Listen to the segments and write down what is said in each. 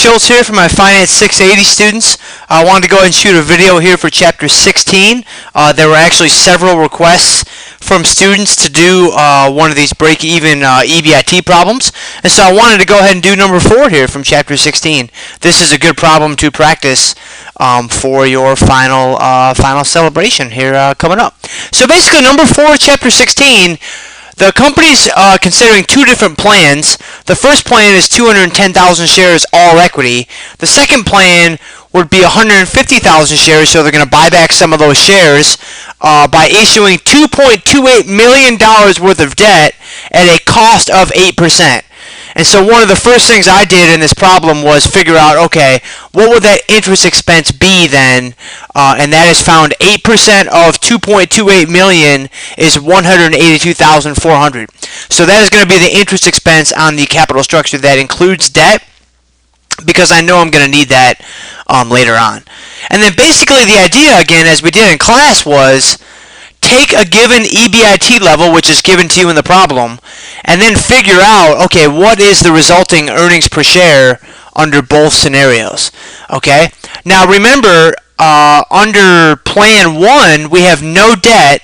Schultz here for my Finance 680 students. I wanted to go ahead and shoot a video here for Chapter 16. There were actually several requests from students to do one of these break-even EBIT problems. And so I wanted to go ahead and do number 4 here from Chapter 16. This is a good problem to practice for your final celebration here coming up. So basically number 4, Chapter 16, the company's considering two different plans. The first plan is 210,000 shares all equity. The second plan would be 150,000 shares, so they're going to buy back some of those shares by issuing $2.28 million worth of debt at a cost of 8%. And so one of the first things I did in this problem was figure out, okay, what would that interest expense be then? And that is found 8% of 2.28 million is 182,400. So that is going to be the interest expense on the capital structure that includes debt, because I know I'm going to need that later on. And then basically the idea, again, as we did in class, was take a given EBIT level, which is given to you in the problem, and then figure out, okay, what is the resulting earnings per share under both scenarios. Okay? Now remember, under Plan 1, we have no debt,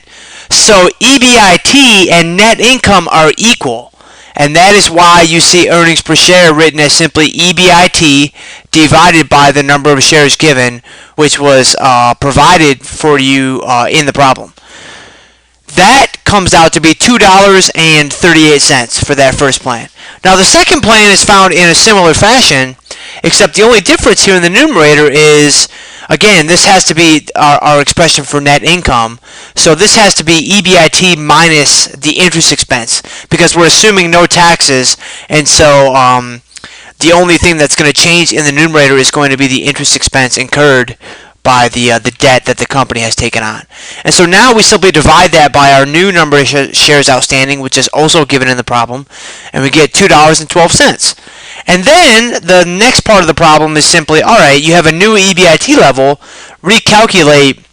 so EBIT and net income are equal. And that is why you see earnings per share written as simply EBIT divided by the number of shares given, which was provided for you in the problem. That comes out to be $2.38 for that first plan. Now the second plan is found in a similar fashion, except the only difference here in the numerator is, again, this has to be our expression for net income. So this has to be EBIT minus the interest expense, because we're assuming no taxes, and so the only thing that's going to change in the numerator is going to be the interest expense incurred by the debt that the company has taken on. And so now we simply divide that by our new number of shares outstanding, which is also given in the problem, and we get $2.12. And then the next part of the problem is simply, alright, you have a new EBIT level, recalculate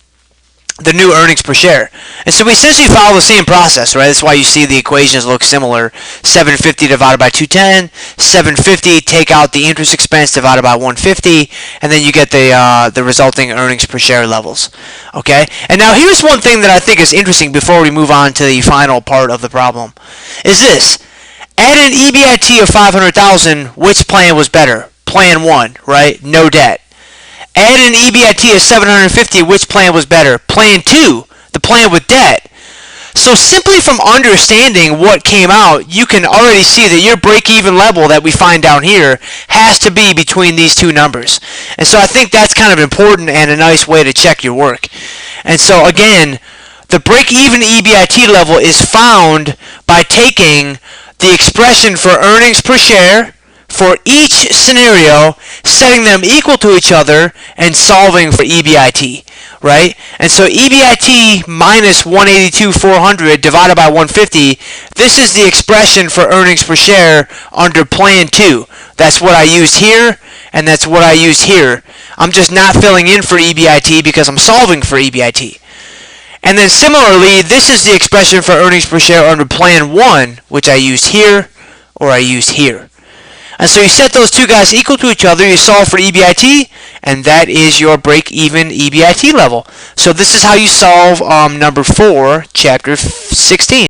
the new earnings per share. And so we essentially follow the same process, right? That's why you see the equations look similar. 750 divided by 210, 750, take out the interest expense divided by 150, and then you get the resulting earnings per share levels. Okay? And now here's one thing that I think is interesting before we move on to the final part of the problem, is this. At an EBIT of 500,000, which plan was better? Plan 1, right? No debt. At an EBIT of 750, which plan was better? Plan 2, the plan with debt. So simply from understanding what came out, you can already see that your break-even level that we find down here has to be between these two numbers. And so I think that's kind of important and a nice way to check your work. And so again, the break-even EBIT level is found by taking the expression for earnings per share for each scenario, setting them equal to each other, and solving for EBIT, right? And so EBIT minus 182,400 divided by 150, this is the expression for earnings per share under Plan 2. That's what I used here, and that's what I used here. I'm just not filling in for EBIT because I'm solving for EBIT. And then similarly, this is the expression for earnings per share under Plan 1, which I used here, or I used here. And so you set those two guys equal to each other, you solve for EBIT, and that is your break-even EBIT level. So this is how you solve number 4, chapter 16.